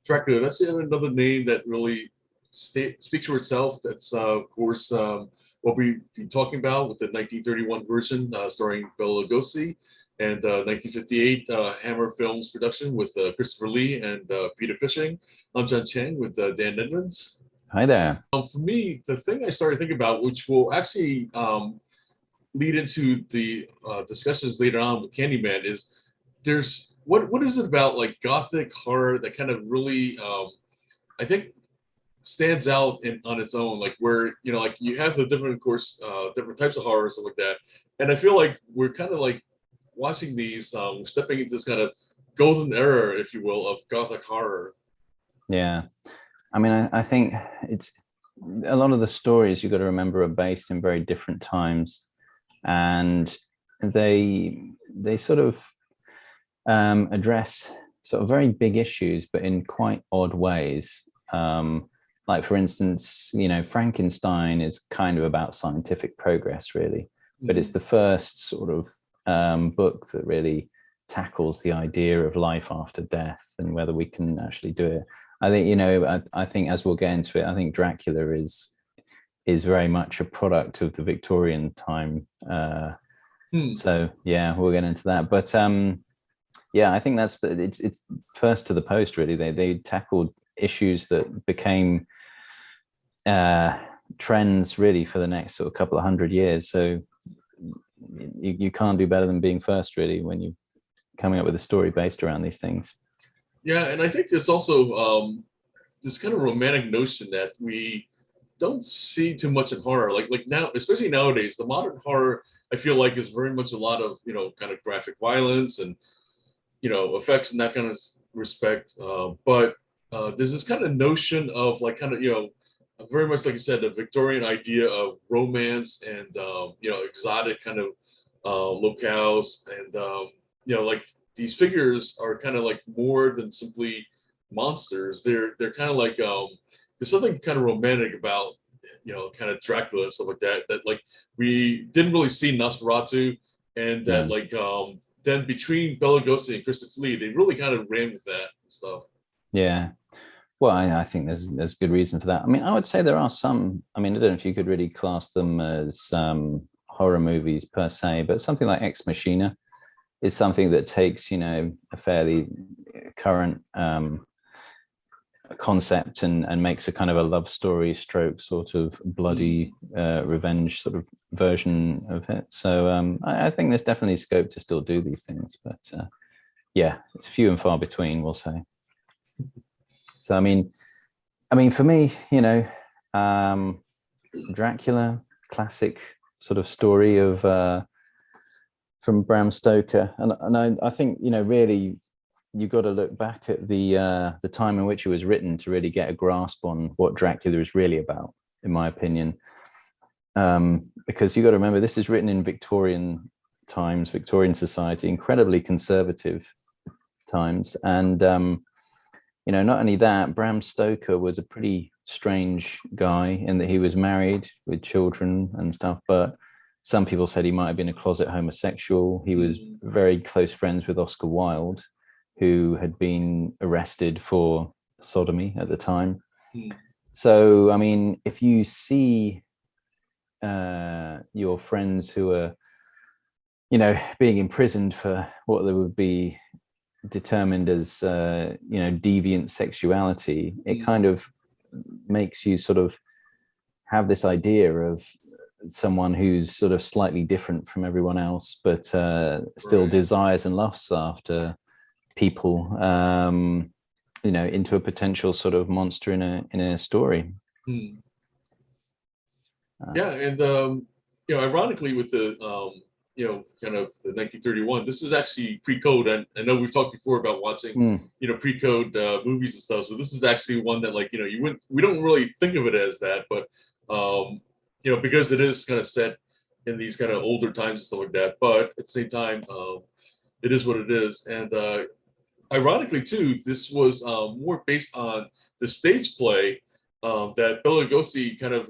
Dracula, that's another name that really speaks for itself. That's, of course, what we've been talking about with the 1931 version starring Bela Lugosi, and 1958 Hammer Films production with Christopher Lee and Peter Cushing. I'm John Chang with Dan Edmonds. Hi there. For me, the thing I started thinking about, which will actually lead into the discussions later on with Candyman, is there's what is it about like gothic horror that kind of really I think stands out on its own, like where like you have the different, of course, different types of horror and stuff like that, and I feel like we're kind of like watching these stepping into this kind of golden era, if you will, of gothic horror. Yeah, I mean, I think it's a lot of the stories you got to remember are based in very different times, and they sort of address sort of very big issues, but in quite odd ways. Like, for instance, Frankenstein is kind of about scientific progress, really, but it's the first sort of book that really tackles the idea of life after death and whether we can actually do it. I think, I think as we'll get into it, I think Dracula is very much a product of the Victorian time. So yeah, we'll get into that. But yeah, I think it's first to the post, really. They tackled issues that became trends really for the next sort of couple of 100 years. So you can't do better than being first, really, when you're coming up with a story based around these things. Yeah, and I think there's also this kind of romantic notion that we don't see too much in horror. Like now, especially nowadays, the modern horror, I feel like, is very much a lot of kind of graphic violence and effects in that kind of respect. But there's this kind of notion of like kind of very much, like you said, the Victorian idea of romance and exotic kind of locales, and like these figures are kind of like more than simply monsters. They're kind of like there's something kind of romantic about kind of Dracula and stuff like that like we didn't really see Nosferatu, and that like then between Bela Lugosi and Christopher Lee, they really kind of ran with that stuff. Yeah. Well, I think there's good reason for that. I mean, I would say there are some. I mean, I don't know if you could really class them as horror movies per se, but something like Ex Machina is something that takes a fairly current concept and makes a kind of a love story stroke sort of bloody revenge sort of version of it. So I think there's definitely scope to still do these things, but yeah, it's few and far between, we'll say. So I mean, for me, Dracula, classic sort of story of from Bram Stoker, and I think really you got to look back at the time in which it was written to really get a grasp on what Dracula is really about, in my opinion. Because you got to remember, this is written in Victorian times, Victorian society, incredibly conservative times, and not only that, Bram Stoker was a pretty strange guy in that he was married with children and stuff, but some people said he might have been a closet homosexual. He was very close friends with Oscar Wilde, who had been arrested for sodomy at the time. So, I mean, if you see your friends who are, being imprisoned for what they would be determined as deviant sexuality, it kind of makes you sort of have this idea of someone who's sort of slightly different from everyone else, but still desires and lusts after people, into a potential sort of monster in a story. Yeah, and ironically, with the kind of the 1931. This is actually pre-code. And I know we've talked before about watching, pre-code movies and stuff. So this is actually one that, like, we don't really think of it as that, but because it is kind of set in these kind of older times and stuff like that. But at the same time, it is what it is. And ironically, too, this was more based on the stage play that Bela Lugosi kind of,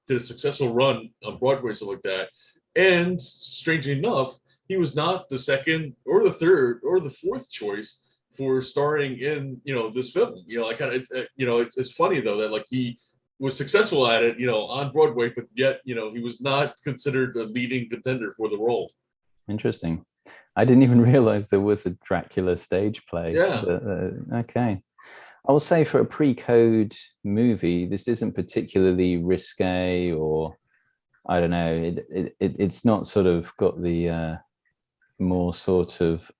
did a successful run on Broadway and stuff like that. And strangely enough, he was not the second or the third or the fourth choice for starring in, this film. I kind of, it's funny though that like he was successful at it, on Broadway, but yet, he was not considered a leading contender for the role. Interesting. I didn't even realize there was a Dracula stage play. Yeah. Okay. I will say for a pre-code movie, this isn't particularly risque, or I don't know. It's not sort of got the more sort of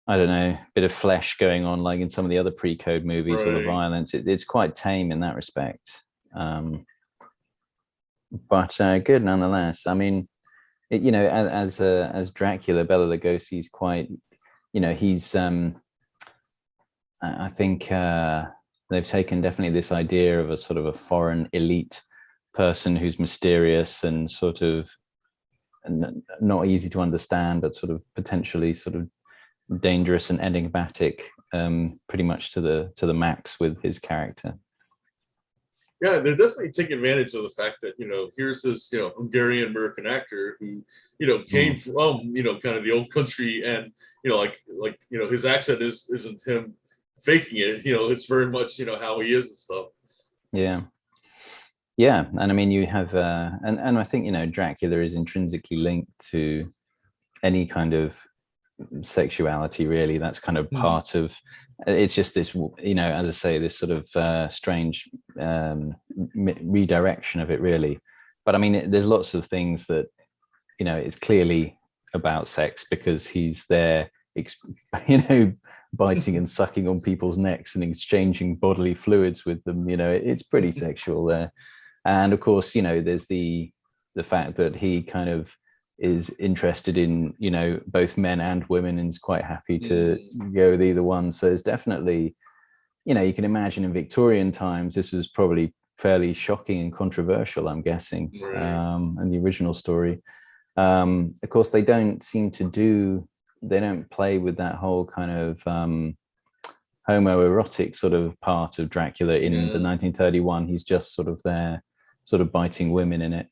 I don't know, bit of flesh going on like in some of the other pre-code movies, or the violence. It's quite tame in that respect. But good nonetheless. I mean, as Dracula, Bela Lugosi is quite, he's I think they've taken definitely this idea of a sort of a foreign elite person who's mysterious and sort of not easy to understand, but sort of potentially sort of dangerous and enigmatic, pretty much to the max with his character. Yeah, they're definitely taking advantage of the fact that, here's this, Hungarian American actor who, came from, kind of the old country, and, his accent isn't him faking it, it's very much, how he is and stuff. Yeah. Yeah. And I mean, you have, and I think, Dracula is intrinsically linked to any kind of sexuality, really. That's kind of part of, it's just this, as I say, this sort of strange redirection of it, really. But I mean, there's lots of things that, it's clearly about sex, because he's there, biting and sucking on people's necks and exchanging bodily fluids with them. It's pretty sexual there. And of course, there's the fact that he kind of is interested in, both men and women, and is quite happy to go with either one. So it's definitely, you can imagine in Victorian times, this was probably fairly shocking and controversial, I'm guessing, and the original story. Of course, they don't play with that whole kind of homoerotic sort of part of Dracula in the 1931. He's just sort of there, sort of biting women in it.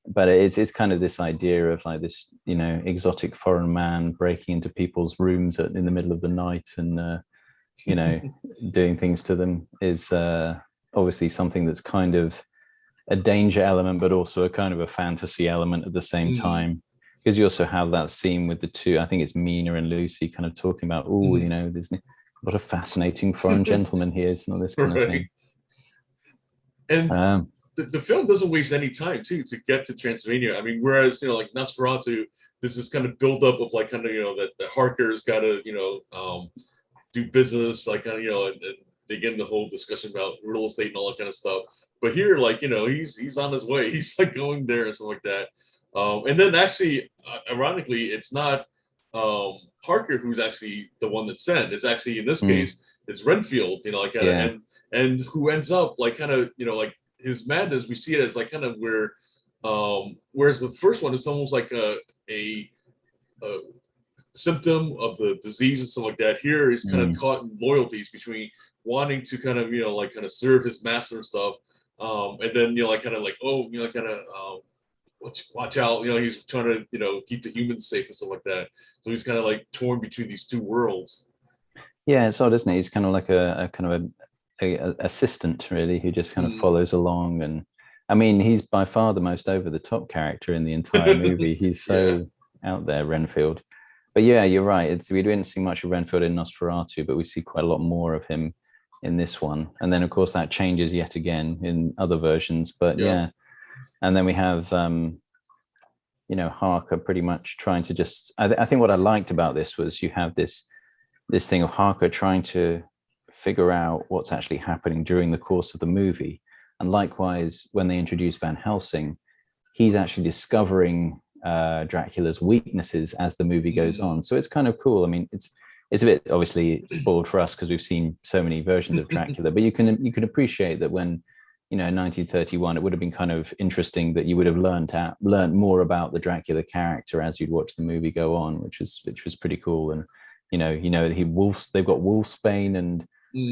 But it's kind of this idea of like this, exotic foreign man breaking into people's rooms in the middle of the night and, doing things to them is obviously something that's kind of a danger element, but also a kind of a fantasy element at the same time. Because you also have that scene with the two, I think it's Mina and Lucy, kind of talking about, there's a lot of fascinating foreign gentlemen here, and all this kind of thing. And the film doesn't waste any time too to get to Transylvania. I mean, whereas like Nosferatu, there's this kind of buildup of like kind of that Harker's got to do business, like and they get into the whole discussion about real estate and all that kind of stuff. But here, like he's on his way. He's like going there and stuff like that. And then actually, ironically, it's not Harker who's actually the one that's sent. It's actually, in this case, it's Renfield. And who ends up like kind of like his madness. We see it as like kind of where, whereas the first one is almost like a symptom of the disease and stuff like that. Here is kind of caught in loyalties between wanting to kind of like kind of serve his master and stuff, and then like kind of like kind of watch out, he's trying to keep the humans safe and stuff like that. So he's kind of like torn between these two worlds. Yeah, it's odd, isn't it? He's kind of like a kind of a assistant, really, who just kind of follows along. And I mean, he's by far the most over the top character in the entire movie. He's so out there, Renfield. But yeah, you're right. We didn't see much of Renfield in Nosferatu, but we see quite a lot more of him in this one. And then, of course, that changes yet again in other versions. But yeah. And then we have, Harker pretty much trying to just. I think what I liked about this was you have this thing of Harker trying to figure out what's actually happening during the course of the movie. And likewise, when they introduce Van Helsing, he's actually discovering Dracula's weaknesses as the movie goes on. So it's kind of cool. I mean, it's a bit obviously spoiled for us because we've seen so many versions of Dracula, but you can appreciate that when in 1931, it would have been kind of interesting that you would have learned more about the Dracula character as you'd watch the movie go on, which was pretty cool. And they've got wolfsbane and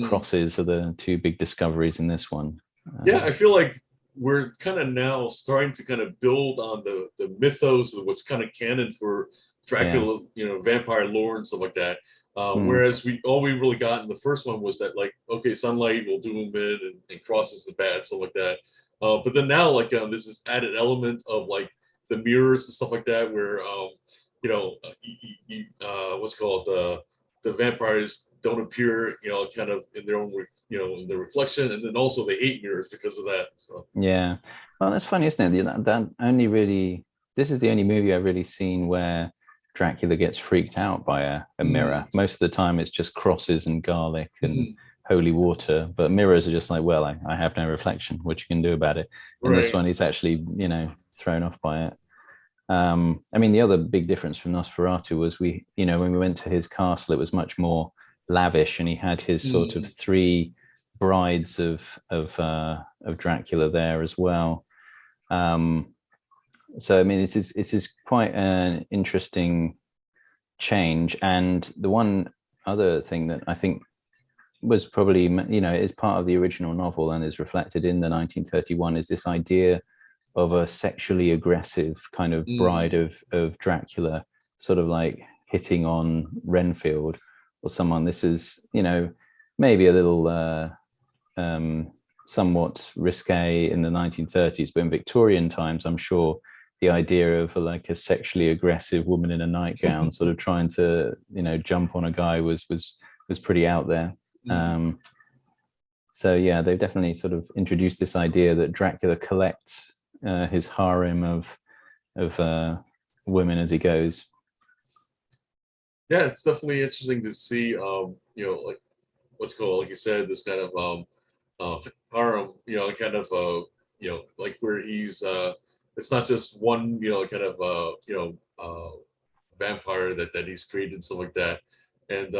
crosses are the two big discoveries in this one. I feel like we're kind of now starting to kind of build on the mythos of what's kind of canon for Dracula, vampire lore and stuff like that. Whereas all we really got in the first one was that, like, okay, sunlight will doom him in and crosses the bad, stuff like that. But then now, like, this is added element of like the mirrors and stuff like that, where what's called the vampires don't appear, kind of in their own, in their reflection, and then also they hate mirrors because of that. So yeah, well, that's funny, isn't it? That only really, this is the only movie I've really seen where Dracula gets freaked out by a mirror. Most of the time it's just crosses and garlic and holy water, but mirrors are just like, well, I have no reflection, what you can do about it. And this one, he's actually, thrown off by it. I mean, the other big difference from Nosferatu was when we went to his castle, it was much more lavish, and he had his sort of 3 brides of Dracula there as well. So I mean, this is quite an interesting change. And the one other thing that I think was probably, is part of the original novel and is reflected in the 1931 is this idea of a sexually aggressive kind of bride of Dracula, sort of like hitting on Renfield or someone. This is, maybe a little somewhat risque in the 1930s, but in Victorian times, I'm sure the idea of like a sexually aggressive woman in a nightgown sort of trying to, jump on a guy was pretty out there. So yeah, they've definitely sort of introduced this idea that Dracula collects his harem of women as he goes. Yeah, it's definitely interesting to see, like what's called, like you said, this kind of harem, kind of, like where he's, it's not just one, kind of, vampire that he's created and stuff like that, and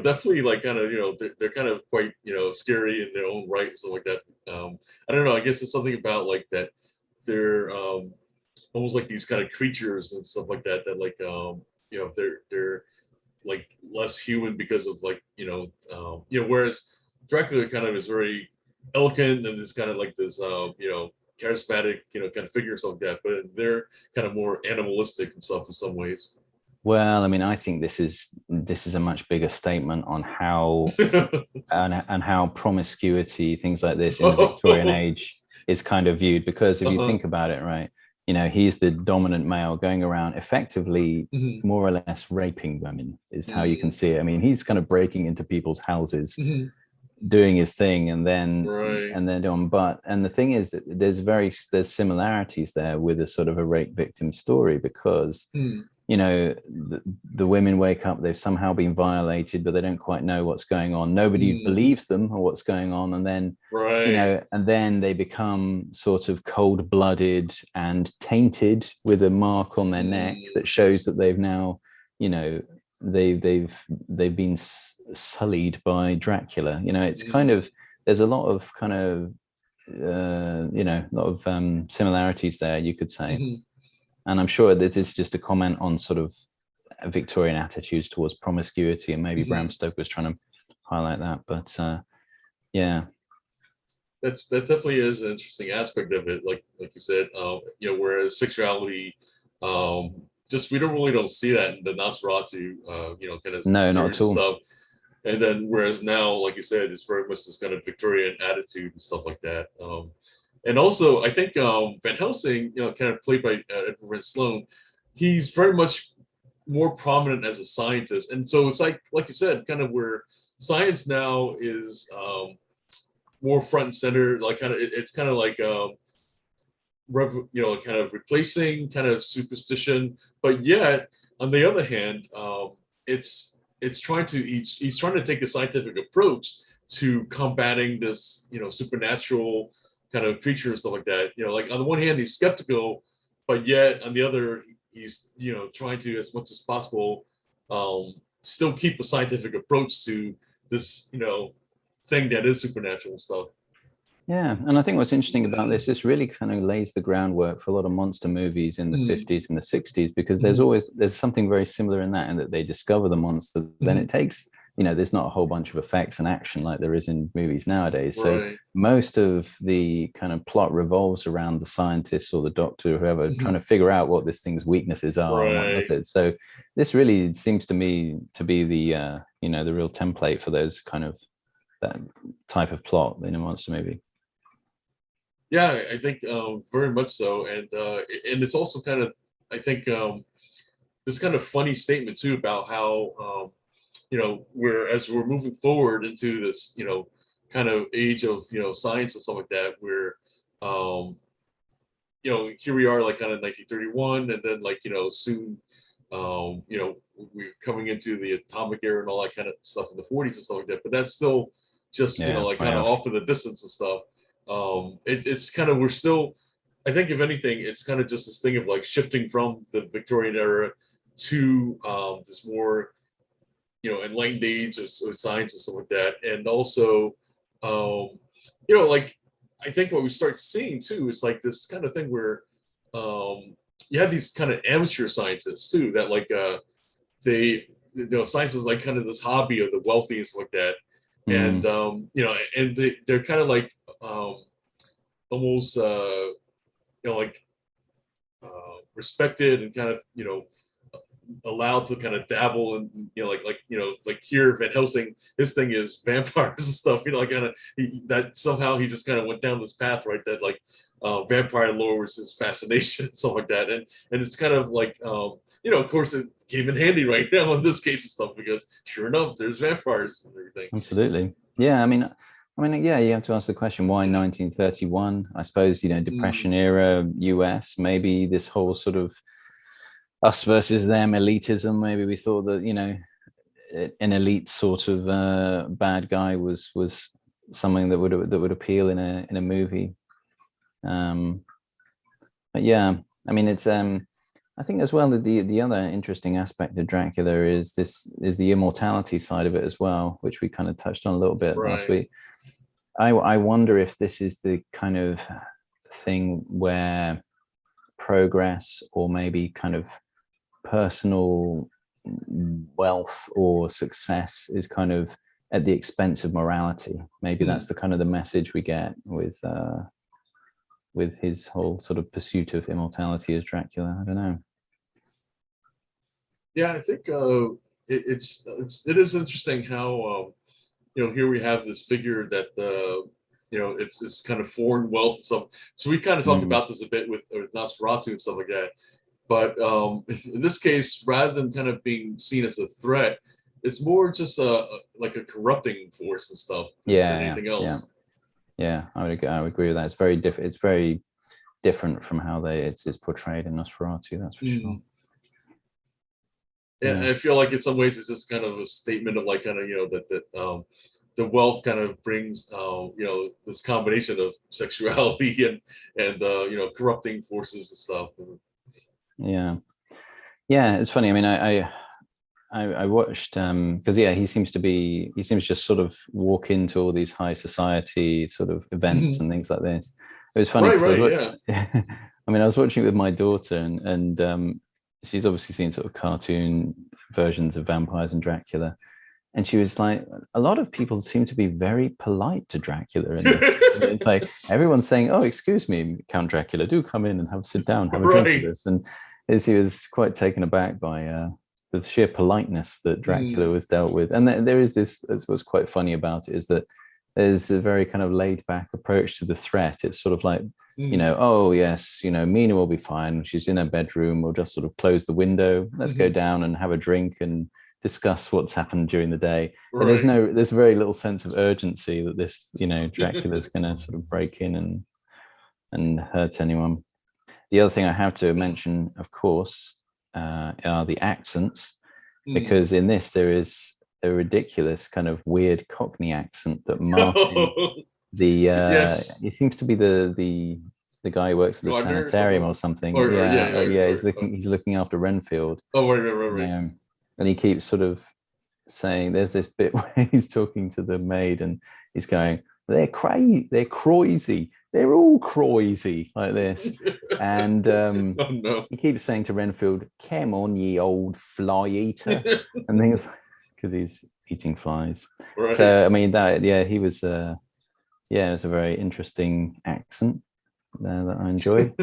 definitely like kind of, they're kind of quite, scary in their own right and stuff like that. I don't know. I guess it's something about like that. They're almost like these kind of creatures and stuff like that. That like, they're like less human because of like, whereas Dracula kind of is very elegant and is kind of like this, charismatic, kind of figure, something like that. But they're kind of more animalistic and stuff in some ways. Well, I mean, I think this is a much bigger statement on how and how promiscuity, things like this in the Victorian age is kind of viewed. Because if you think about it, right, he's the dominant male going around effectively more or less raping women is how you can see it. I mean, he's kind of breaking into people's houses, doing his thing, and then doing. But the thing is that there's similarities there with a sort of a rape victim story, because the women wake up, they've somehow been violated, but they don't quite know what's going on. Nobody believes them or what's going on, and then and then they become sort of cold-blooded and tainted with a mark on their neck that shows that they've now, they've been sullied by Dracula. It's kind of, there's a lot of kind of similarities there, you could say. And I'm sure that it's just a comment on sort of Victorian attitudes towards promiscuity, and maybe Bram Stoker was trying to highlight that. But yeah, that definitely is an interesting aspect of it. Like you said, whereas sexuality, just we don't see that in the Nosferatu, kind of no, not at all. Stuff. And then whereas now, like you said, it's very much this kind of Victorian attitude and stuff like that. And also, I think Van Helsing, kind of played by Edwin Sloane, he's very much more prominent as a scientist. And so it's like you said, kind of where science now is more front and center. Like it's kind of like kind of replacing kind of superstition. But yet, on the other hand, he's trying to take a scientific approach to combating this, supernatural kind of creature and stuff like that. Like on the one hand, he's skeptical, but yet on the other, he's trying to, as much as possible, still keep a scientific approach to this thing that is supernatural stuff. Yeah, and I think what's interesting about this really kind of lays the groundwork for a lot of monster movies in the 50s and the 60s, because there's something very similar in that they discover the monster, then it takes there's not a whole bunch of effects and action like there is in movies nowadays. So Right. most of the kind of plot revolves around the scientists or the doctor or whoever trying to figure out what this thing's weaknesses are and what does it. So this really seems to me to be the the real template for those kind of that type of plot in a monster movie. Yeah, I think very much so, and it's also kind of, I think, this kind of funny statement too about how as we're moving forward into this kind of age of science and stuff like that, where here we are like kind of 1931, and then like soon we're coming into the atomic era and all that kind of stuff in the 40s and stuff like that, but that's still just like kind of off in the distance and stuff. It's kind of, we're still, I think if anything, it's kind of just this thing of like shifting from the Victorian era to this more enlightened age of science and stuff like that. And also like I think what we start seeing too is like this kind of thing where you have these kind of amateur scientists too, that like science is like kind of this hobby of the wealthy and stuff like that. And and they're kind of like almost like respected and kind of allowed to kind of dabble in like here Van Helsing, his thing is vampires and stuff, like kind of that somehow he just kind of went down this path, right, that like vampire lore was his fascination and stuff like that, and it's kind of like of course it came in handy right now in this case and stuff, because sure enough there's vampires and everything. Absolutely. Yeah, I mean, yeah, you have to ask the question, why 1931? I suppose, Depression era US, maybe this whole sort of us versus them elitism. Maybe we thought that, an elite sort of bad guy was something that would appeal in a movie. But yeah, I mean, it's I think as well that the other interesting aspect of Dracula is the immortality side of it as well, which we kind of touched on a little bit last week. I wonder if this is the kind of thing where progress or maybe kind of personal wealth or success is kind of at the expense of morality. Maybe that's the kind of the message we get with his whole sort of pursuit of immortality as Dracula. I don't know. Yeah, I think it is interesting how here we have this figure that it's this kind of foreign wealth and stuff. So we kind of talked about this a bit with Nosferatu and stuff like that. But in this case, rather than kind of being seen as a threat, it's more just like a corrupting force and stuff than anything else. Yeah, I would agree with that. It's very different. It's very different from how it's portrayed in Nosferatu. That's for sure. Yeah, I feel like in some ways it's just kind of a statement of like kind of that the wealth kind of brings this combination of sexuality and corrupting forces and stuff. Yeah, it's funny. I mean, I watched because he seems to just sort of walk into all these high society sort of events and things like this. It was funny. I mean, I was watching it with my daughter, and she's obviously seen sort of cartoon versions of vampires and Dracula, and she was like, a lot of people seem to be very polite to Dracula in this. It's like everyone's saying, "Oh, excuse me, Count Dracula, do come in and sit down, have a drink with us." And she was quite taken aback by the sheer politeness that Dracula was dealt with. And there is this, what's quite funny about it is that there's a very kind of laid back approach to the threat. It's sort of like, oh yes, Mina will be fine. She's in her bedroom. We'll just sort of close the window. Let's go down and have a drink and discuss what's happened during the day. But there's very little sense of urgency that this, Dracula's going to sort of break in and hurt anyone. The other thing I have to mention, of course, are the accents, because in this there is a ridiculous kind of weird Cockney accent that Martin, he seems to be the guy who works at the sanitarium or something. He's looking after Renfield. Right. And he keeps sort of saying, there's this bit where he's talking to the maid and he's going, they're crazy, they're all crazy, like this. And he keeps saying to Renfield, come on, ye old fly eater, and things, because he's eating flies. Right. So I mean that, yeah, he was it was a very interesting accent that I enjoyed.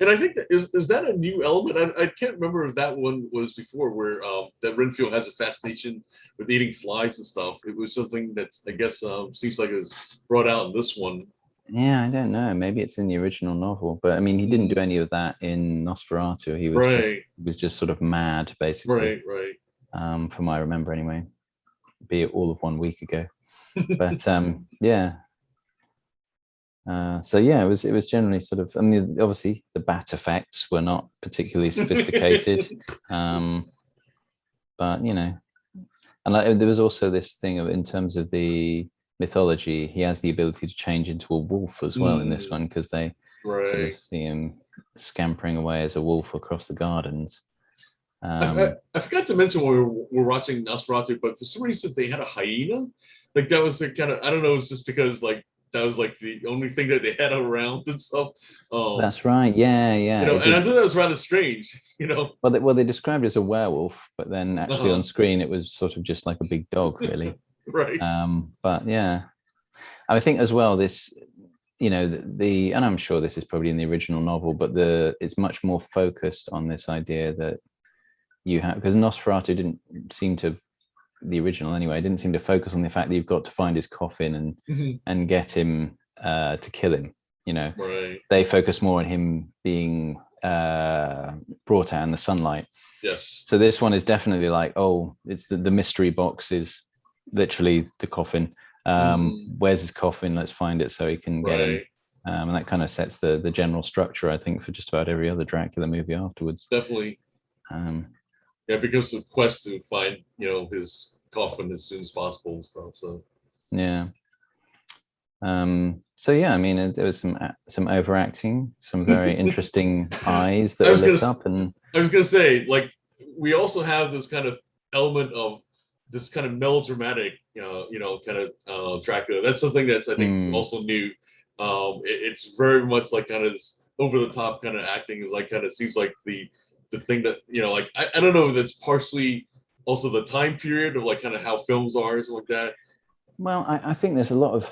And I think is that a new element? I can't remember if that one was before, where that Renfield has a fascination with eating flies and stuff. It was something that I guess seems like is brought out in this one. Yeah, I don't know. Maybe it's in the original novel, but I mean, he didn't do any of that in Nosferatu. He was just sort of mad, basically. Right. From what I remember, anyway. Be it all of 1 week ago, but yeah. So yeah, it was generally sort of. I mean, obviously the bat effects were not particularly sophisticated, but you know, and there was also this thing of, in terms of the mythology, he has the ability to change into a wolf as well in this one, because they sort of see him scampering away as a wolf across the gardens. I forgot to mention when we were watching Nosferatu, but for some reason they had a hyena. Like that was the kind of, I don't know, it's just because like that was like the only thing that they had around and stuff. That's right. Yeah. You know, and I thought that was rather strange. You know. Well, they described it as a werewolf, but then actually on screen it was sort of just like a big dog, really. Right. But yeah, I think as well this, you know, and I'm sure this is probably in the original novel, but it's much more focused on this idea that you have, because Nosferatu didn't seem to, the original anyway, didn't seem to focus on the fact that you've got to find his coffin and get him to kill him. You know, they focus more on him being brought out in the sunlight. Yes. So this one is definitely like, oh, it's the mystery box is literally the coffin. Where's his coffin? Let's find it so he can get him. And that kind of sets the general structure, I think, for just about every other Dracula movie afterwards. Definitely. Yeah, because of quest to find, you know, his coffin as soon as possible and stuff. So yeah. So yeah, I mean, there was some overacting, some very interesting eyes that were lit up, and I was gonna say, like, we also have this kind of element of this kind of melodramatic, kind of Dracula. That's something that's, I think, also new. It's very much like kind of this over the top kind of acting, is like kind of seems like the thing that, you know, like I don't know if that's partially also the time period of like kind of how films are and stuff like that. Well, I think there's a lot of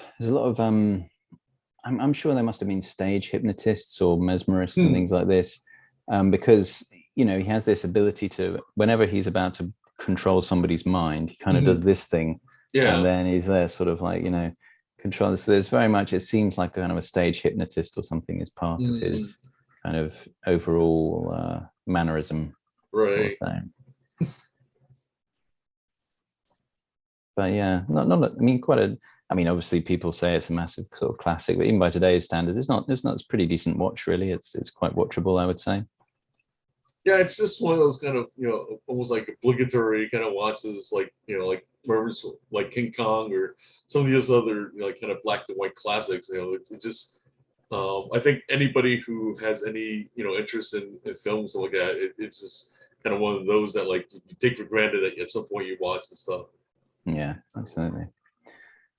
I'm sure there must have been stage hypnotists or mesmerists and things like this, because, you know, he has this ability to, whenever he's about to control somebody's mind, he kind of does this thing, and then he's there sort of like, you know, control this. So there's very much, it seems like kind of a stage hypnotist or something is part of his kind of overall mannerism. Right. But yeah, not I mean, obviously people say it's a massive sort of classic, but even by today's standards, it's a pretty decent watch, really. It's quite watchable, I would say. Yeah, it's just one of those kind of, you know, almost like obligatory kind of watches, like, you know, like wherever's like King Kong or some of those other, you know, like kind of black and white classics. You know, it's just I think anybody who has any, you know, interest in films like that, it's just kind of one of those that like you take for granted that at some point you watch the stuff. Yeah, absolutely.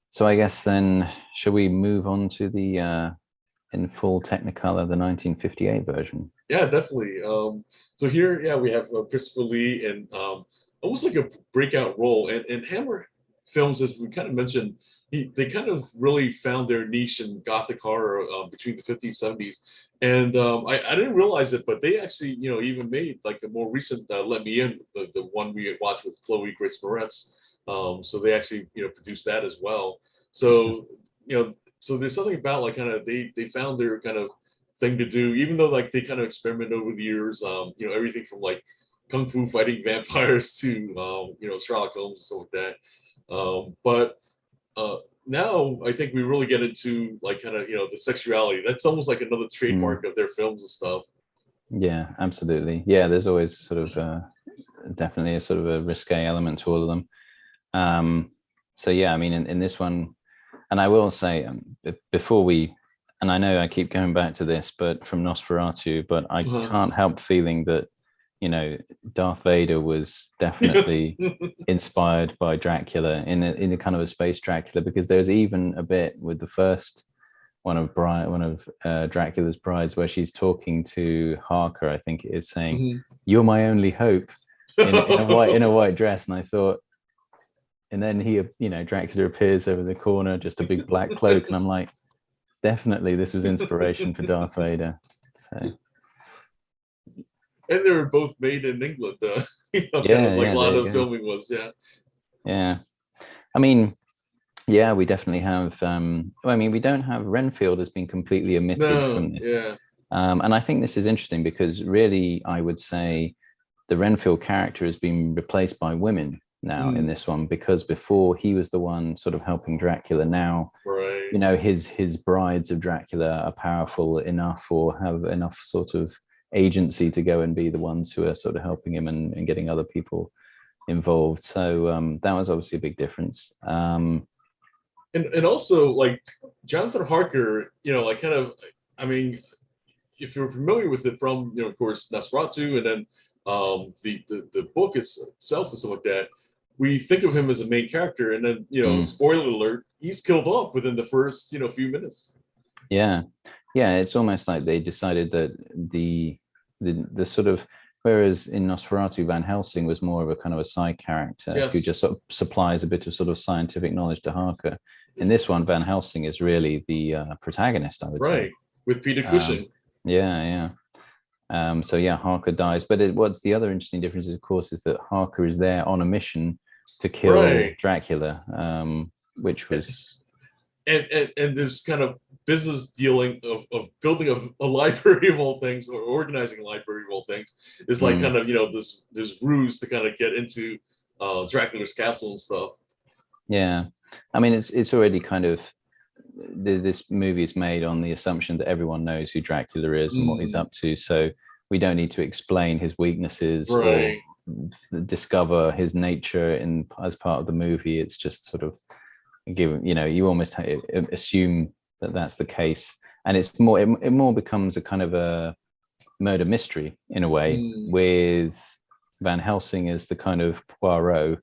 So I guess then, shall we move on to the in full Technicolor, the 1958 version? Yeah, definitely. So here, yeah, we have Christopher Lee and almost like a breakout role. And Hammer Films, as we kind of mentioned, they kind of really found their niche in gothic horror between the 50s, 70s. And I didn't realize it, but they actually, you know, even made like a more recent Let Me In, the one we watched with Chloe Grace Moretz. So they actually, you know, produced that as well. So, you know, so there's something about like kind of they found their kind of thing to do, even though like they kind of experiment over the years, you know, everything from like kung fu fighting vampires to you know, Sherlock Holmes and stuff like that. But now I think we really get into like kind of, you know, the sexuality. That's almost like another trademark of their films and stuff. Yeah, absolutely. Yeah, there's always sort of definitely a sort of a risque element to all of them. So yeah, I mean, in this one, and I will say before we, and I know I keep going back to this, but from Nosferatu, but I can't help feeling that Darth Vader was definitely inspired by Dracula in a kind of a space Dracula, because there's even a bit with the first one of Dracula's brides where she's talking to Harker, I think it is, saying, "You're my only hope," in a white dress, and I thought, and then Dracula appears over the corner, just a big black cloak, and I'm like, definitely this was inspiration for Darth Vader. So. And they were both made in England. A lot of filming was, Yeah. I mean, yeah, we definitely have. We don't have Renfield has been completely omitted from this. Yeah. And I think this is interesting because really, I would say the Renfield character has been replaced by women now in this one, because before he was the one sort of helping Dracula. Now, right. His brides of Dracula are powerful enough or have enough sort of agency to go and be the ones who are sort of helping him and getting other people involved. So that was obviously a big difference. And also, like, Jonathan Harker, if you're familiar with it from, of course, Nosferatu, and then the book itself and stuff like that, we think of him as a main character, and then, spoiler alert, he's killed off within the first, few minutes. Yeah. It's almost like they decided that the sort of, whereas in Nosferatu, Van Helsing was more of a kind of a side character who just sort of supplies a bit of sort of scientific knowledge to Harker. In this one, Van Helsing is really the protagonist, I would say. Right, with Peter Cushing. Harker dies. But what's the other interesting difference, of course, is that Harker is there on a mission to kill Dracula, which was... And this kind of business dealing of building a library of all things, or organizing a library of all things, is like kind of, this ruse to kind of get into Dracula's castle and stuff. Yeah. I mean, it's already kind of, this movie is made on the assumption that everyone knows who Dracula is and what he's up to. So we don't need to explain his weaknesses or discover his nature as part of the movie. It's just sort of given, you almost assume that that's the case, and it more becomes a kind of a murder mystery in a way, with Van Helsing as the kind of Poirot,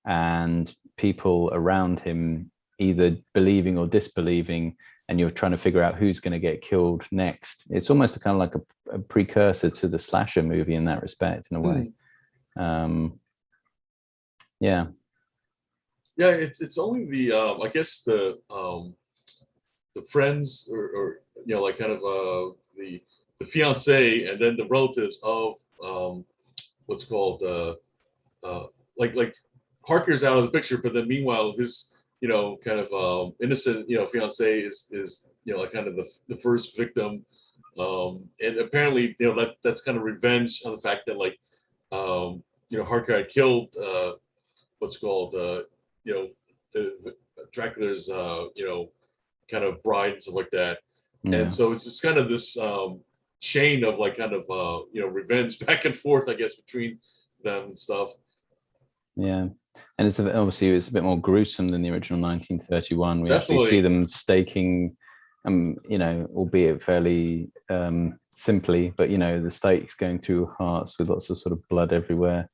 and people around him either believing or disbelieving, and you're trying to figure out who's going to get killed next. It's almost a kind of like a precursor to the slasher movie in that respect, in a way. It's only the I guess the friends, or like kind of the fiance, and then the relatives of what's called like Harker's out of the picture, but then meanwhile his kind of innocent fiance is like kind of the first victim, and apparently that's kind of revenge on the fact that, like, Harker had killed what's called the Dracula's kind of bride and stuff like that. And so it's just kind of this chain of like kind of revenge back and forth, I guess, between them and stuff. And it's obviously a bit more gruesome than the original 1931. We Definitely. actually see them staking, albeit fairly simply, but the stakes going through hearts with lots of sort of blood everywhere.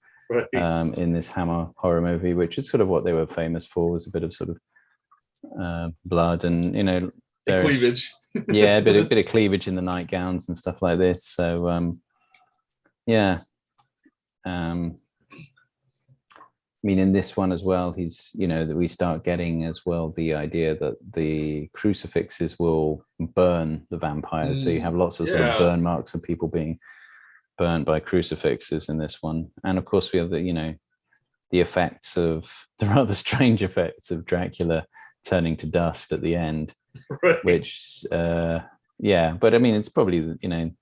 In this Hammer horror movie, which is sort of what they were famous for, was a bit of sort of blood and cleavage. A bit of cleavage in the nightgowns and stuff like this. So in this one as well, he's that we start getting as well the idea that the crucifixes will burn the vampires. So you have lots of sort of burn marks of people being burnt by crucifixes in this one. And of course we have the effects of the rather strange effects of Dracula turning to dust at the end, which but I mean, it's probably one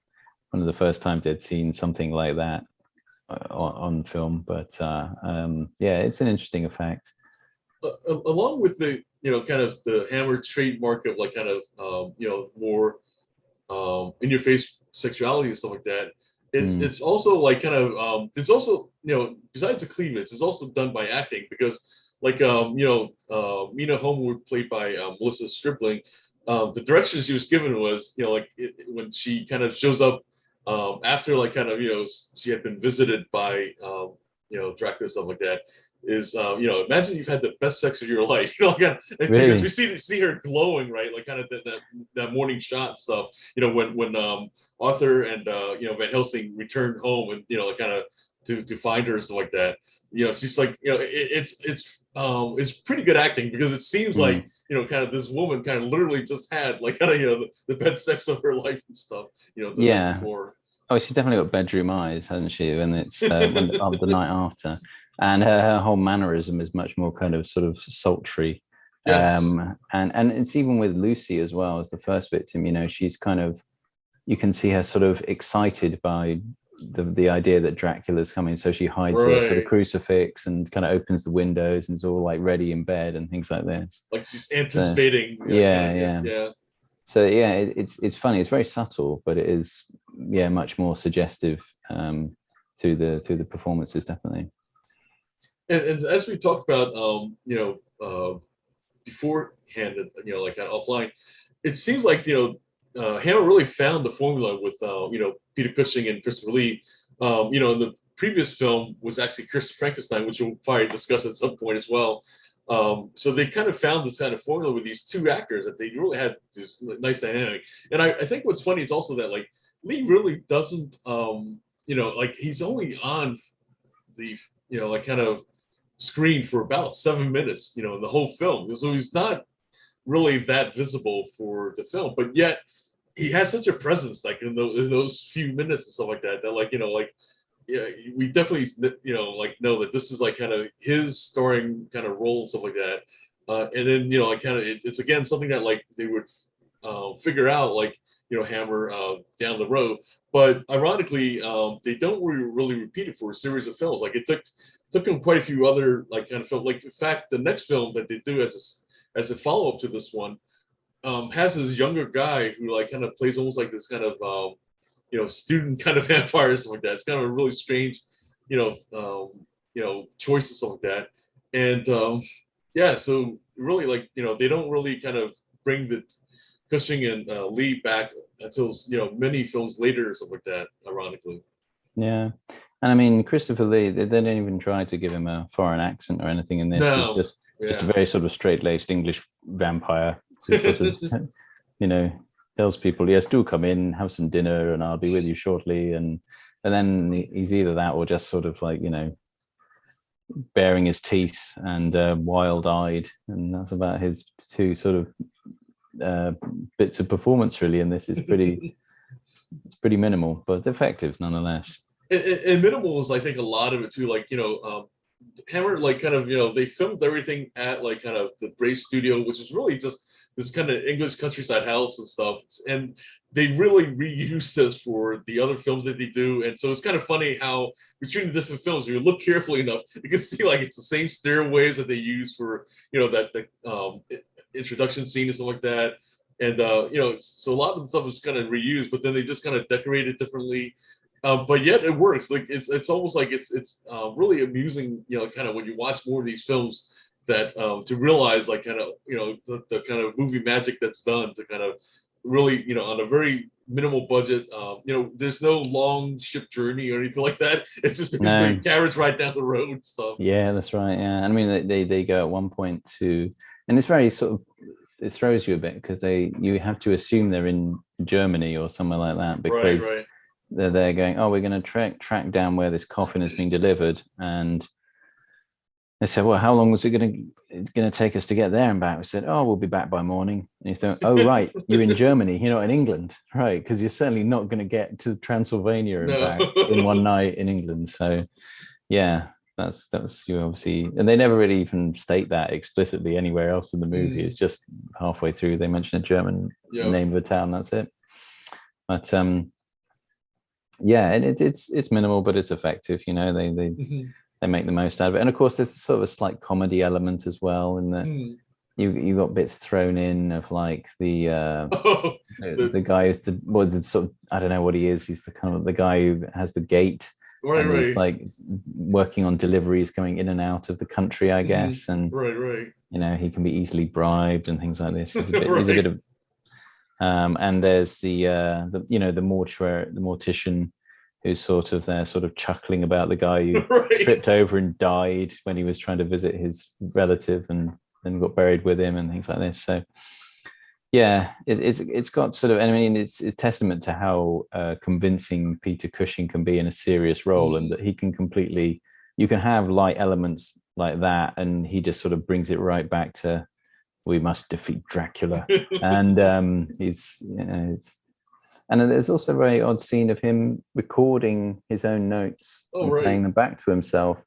of the first times they'd seen something like that on film, but it's an interesting effect, along with the kind of the Hammer trademark of like kind of more in your face sexuality and stuff like that. It's also like kind of it's also besides the cleavage, it's also done by acting, because like Mina Holmwood, played by Melissa Stribling, the direction she was given was when she kind of shows up after like kind of she had been visited by Dracula, stuff like that, is imagine you've had the best sex of your life, because we Really? see her glowing, right, like kind of that morning shot and stuff, when Arthur and Van Helsing returned home, and like kind of to find her and stuff like that. She's like, it's pretty good acting, because it seems like Mm. kind of this woman kind of literally just had like kind of the best sex of her life and stuff, the night Yeah. before. Oh, she's definitely got bedroom eyes, hasn't she? When it's when the night after, and her whole mannerism is much more kind of sort of sultry. Yes. And it's even with Lucy as well as the first victim. She's kind of, you can see her sort of excited by the idea that Dracula's coming, so she hides a sort of Right. crucifix and kind of opens the windows and is all like ready in bed and things like this. Like she's So anticipating, kind yeah, of, yeah. yeah. So yeah, it's funny. It's very subtle, but it is, yeah, much more suggestive through the performances, definitely. And as we talked about, beforehand, like offline, it seems like Hammer really found the formula with Peter Cushing and Christopher Lee. The previous film was actually Curse of Frankenstein, which we'll probably discuss at some point as well. So they kind of found this kind of formula with these two actors that they really had this nice dynamic. And I think what's funny is also that like Lee really doesn't, like he's only on the like kind of screen for about 7 minutes, in the whole film. So he's not really that visible for the film, but yet he has such a presence, like in those few minutes and stuff like that. That like like yeah, we definitely like know that this is like kind of his starring kind of role and stuff like that. And then like kind of it's again something that like they would figure out, like Hammer down the road. But ironically, they don't really repeat it for a series of films. Like it took them quite a few other like kind of film. Like in fact, the next film that they do as a follow up to this one has this younger guy who like kind of plays almost like this kind of student kind of vampire or something like that. It's kind of a really strange choice and stuff like that. And yeah, so really like they don't really kind of bring the Cushing and Lee back until many films later or something like that, ironically. Yeah, and I mean Christopher Lee, they didn't even try to give him a foreign accent or anything in this. He's No. just a Yeah. very sort of straight-laced English vampire who sort of you know tells people, yes, do come in, have some dinner, and I'll be with you shortly. And then he's either that or just sort of like baring his teeth and wild-eyed, and that's about his two sort of bits of performance really. And this is it's pretty minimal but effective nonetheless. And minimal is, I think, a lot of it too. Like Hammer, like kind of they filmed everything at like kind of the Bray studio, which is really just this kind of English countryside house and stuff. And they really reuse this for the other films that they do. And so it's kind of funny how between the different films, if you look carefully enough, you can see like it's the same stairways that they use for that the introduction scene and stuff like that. And so a lot of the stuff is kind of reused, but then they just kind of decorate it differently. But yet it works. Like it's almost like it's really amusing, kind of when you watch more of these films, that to realize like kind of the kind of movie magic that's done to kind of really on a very minimal budget. There's no long ship journey or anything like that. It's just basically No, carriage right down the road and stuff. yeah, that's right. Yeah, I mean they go at one point to, and it's very sort of, it throws you a bit because you have to assume they're in Germany or somewhere like that, Right, because right. they're going, oh, we're going to track down where this coffin is being delivered. And they said, well, how long was it going to take us to get there and back? We said, oh, we'll be back by morning. And you think, oh, right, you're in Germany, you're not in England, right? Because you're certainly not going to get to Transylvania and No. back in one night in England. So yeah, that's you obviously, and they never really even state that explicitly anywhere else in the movie. It's just halfway through they mention a German name of a town. That's it. But yeah, and it's minimal, but it's effective. They make the most out of it. And of course, there's sort of a slight comedy element as well, in that you got bits thrown in of like the guy who's the sort of, I don't know what he is. He's the kind of the guy who has the gate. Right, and he's right. like working on deliveries going in and out of the country, I guess. And Right, right. he can be easily bribed and things like this. He's a Right. bit of And there's the mortician who's sort of there, sort of chuckling about the guy who Right. tripped over and died when he was trying to visit his relative and then got buried with him and things like this. So yeah, it's got sort of, I mean, it's testament to how convincing Peter Cushing can be in a serious role, and that he can completely, you can have light elements like that, and he just sort of brings it right back to, we must defeat Dracula. And he's, and then there's also a very odd scene of him recording his own notes and playing them back to himself.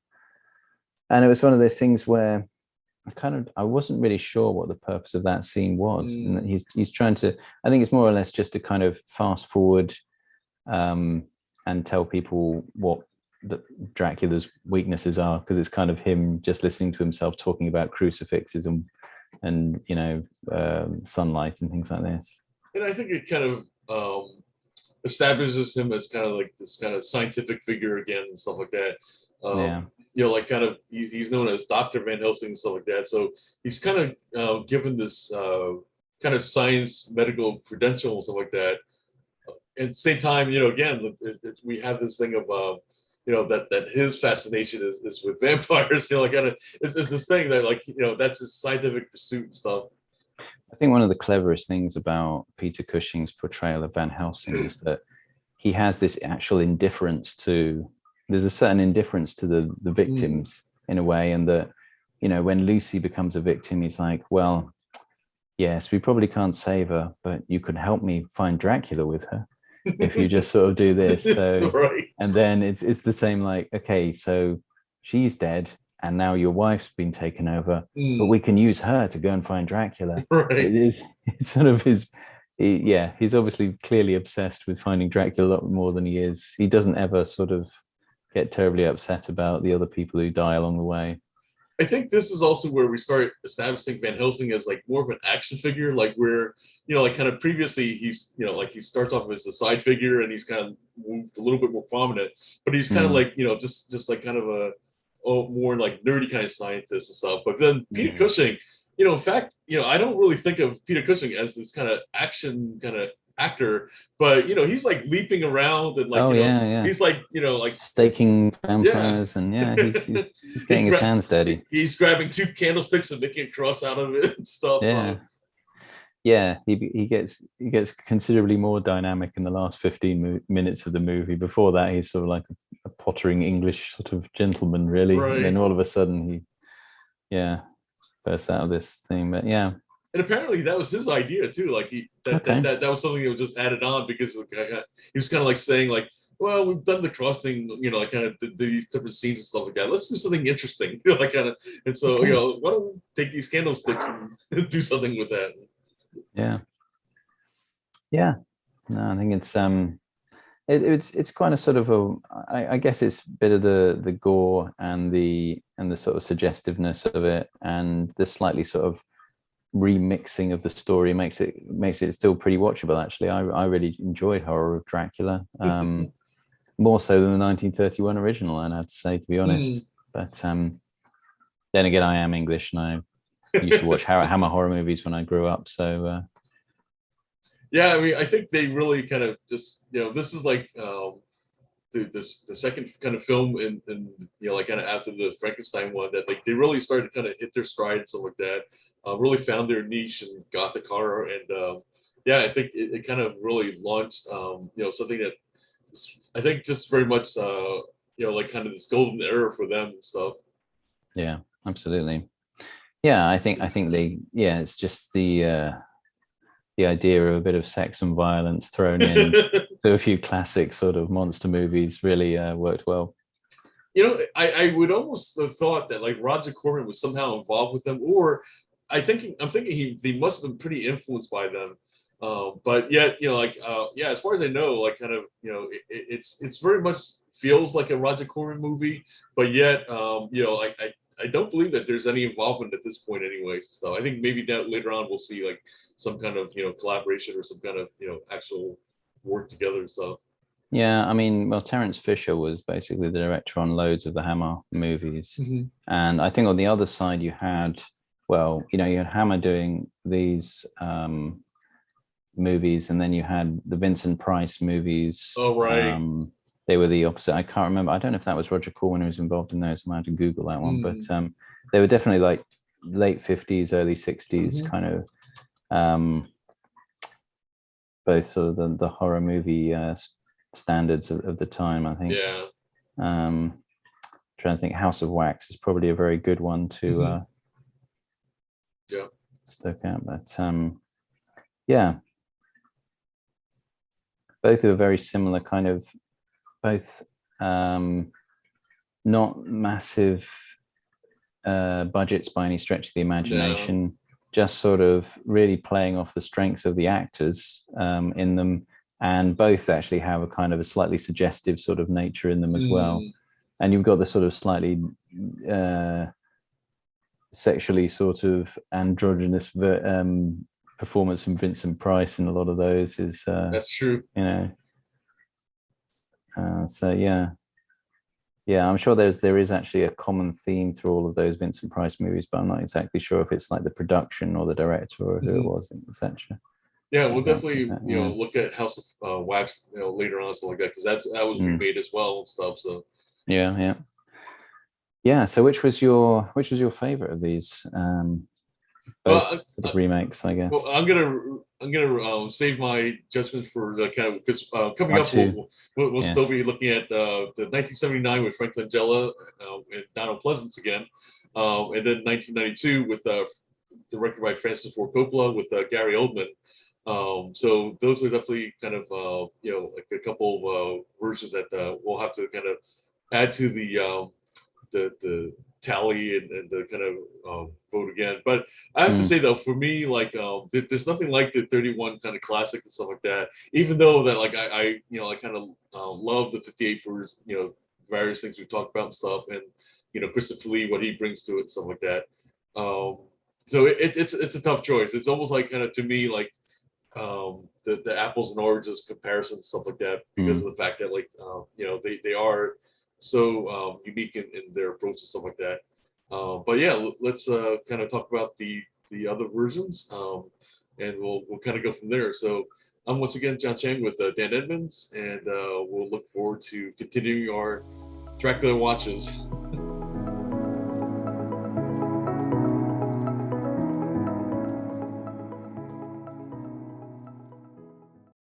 And it was one of those things where I wasn't really sure what the purpose of that scene was. And he's trying to, I think it's more or less just to kind of fast forward and tell people what Dracula's weaknesses are, because it's kind of him just listening to himself talking about crucifixes and sunlight and things like this. And I think it kind of establishes him as kind of like this kind of scientific figure again and stuff like that. Like kind of he's known as Dr. Van Helsing and stuff like that. So he's kind of given this kind of science medical credential and stuff like that. At the same time, again, we have this thing of that his fascination is with vampires. Kind of it's this thing that that's his scientific pursuit and stuff. I think one of the cleverest things about Peter Cushing's portrayal of Van Helsing is that he has this actual indifference to, there's a certain indifference to the victims in a way, and that, when Lucy becomes a victim, he's like, well, yes, we probably can't save her, but you could help me find Dracula with her if you just sort of do this. So, right. And then it's the same, like, okay, so she's dead, and now your wife's been taken over, but we can use her to go and find Dracula. Right. It's sort of he's obviously clearly obsessed with finding Dracula a lot more than he is. He doesn't ever sort of get terribly upset about the other people who die along the way. I think this is also where we start establishing Van Helsing as like more of an action figure, like where, like kind of previously he's, like he starts off as a side figure and he's kind of moved a little bit more prominent, but he's kind of like, just like kind of a more like nerdy kind of scientist and stuff. But then Peter Cushing, in fact, I don't really think of Peter Cushing as this kind of action kind of actor, but he's like leaping around and like he's like like staking vampires and he's getting his hands dirty. He's grabbing two candlesticks and making a cross out of it and stuff. He gets considerably more dynamic in the last 15 minutes of the movie. Before that, he's sort of like a pottering English sort of gentleman, really. Right. And then all of a sudden he bursts out of this thing. But yeah. And apparently that was his idea too. Like that was something that was just added on because he was kind of like saying like, well, we've done the cross thing, like kind of these different scenes and stuff like that. Let's do something interesting, like kind of. And so why don't we take these candlesticks and do something with that? No, I think it's quite a sort of I guess it's a bit of the gore and the sort of suggestiveness of it, and the slightly sort of remixing of the story makes it still pretty watchable. Actually, I really enjoyed Horror of Dracula, more so than the 1931 original, I'd have to say, to be honest. But then again, I am English and I used to watch Hammer horror movies when I grew up, so I mean, I think they really kind of just this is like the second kind of film in like kind of after the Frankenstein one that like they really started to kind of hit their stride and stuff like that. Really found their niche in gothic horror, and I think it kind of really launched something that I think just very much like kind of this golden era for them and stuff. Yeah, absolutely. Yeah, I think they it's just the idea of a bit of sex and violence thrown in to a few classic sort of monster movies really worked well. I would almost have thought that like Roger Corman was somehow involved with them, or I'm thinking he must have been pretty influenced by them. But yet, as far as I know, like kind of, it's very much feels like a Roger Corman movie, but yet, I don't believe that there's any involvement at this point anyways. So I think maybe that later on we'll see like some kind of, collaboration or some kind of, actual work together. So. Yeah, I mean, well, Terence Fisher was basically the director on loads of the Hammer movies. And I think on the other side you had, you had Hammer doing these movies, and then you had the Vincent Price movies. Oh, right. They were the opposite. I can't remember. I don't know if that was Roger Corman who was involved in those. I might have to Google that one. But they were definitely like late 50s, early 60s kind of, both sort of the horror movie standards of the time, I think. Yeah. Trying to think, House of Wax is probably a very good one to look at. But yeah, both are very similar kind of, both not massive budgets by any stretch of the imagination, just sort of really playing off the strengths of the actors in them, and both actually have a kind of a slightly suggestive sort of nature in them as well. And you've got the sort of slightly sexually sort of androgynous performance from Vincent Price in a lot of those is that's true. You know, so yeah, I'm sure there is actually a common theme through all of those Vincent Price movies, but I'm not exactly sure if it's like the production or the director or who it was, etc. Yeah, we'll definitely look at House of Wax later on, stuff like that, because that was remade as well and stuff. So yeah. So which was your favorite of these? Both sort of remakes, I guess. Well, I'm gonna save my judgments for the kind of, because coming up we'll still be looking at the 1979 with Frank Langella and Donald Pleasance again, and then 1992 with directed by Francis Ford Coppola with Gary Oldman. So those are definitely kind of like a couple of versions that we'll have to kind of add to the tally and the kind of vote again. But I have to say though, for me, like there's nothing like the 31 kind of classic and stuff like that. Even though that like I kind of love the 58 for various things we talked about and stuff, and Christopher Lee, what he brings to it and stuff like that. So it's a tough choice. It's almost like kind of, to me, like the apples and oranges comparison, stuff like that, because of the fact that like they are so unique in their approach and stuff like that. But yeah, let's kind of talk about the other versions, and we'll kind of go from there. So I'm once again John Chang with Dan Edmonds, and we'll look forward to continuing our Dracula watches.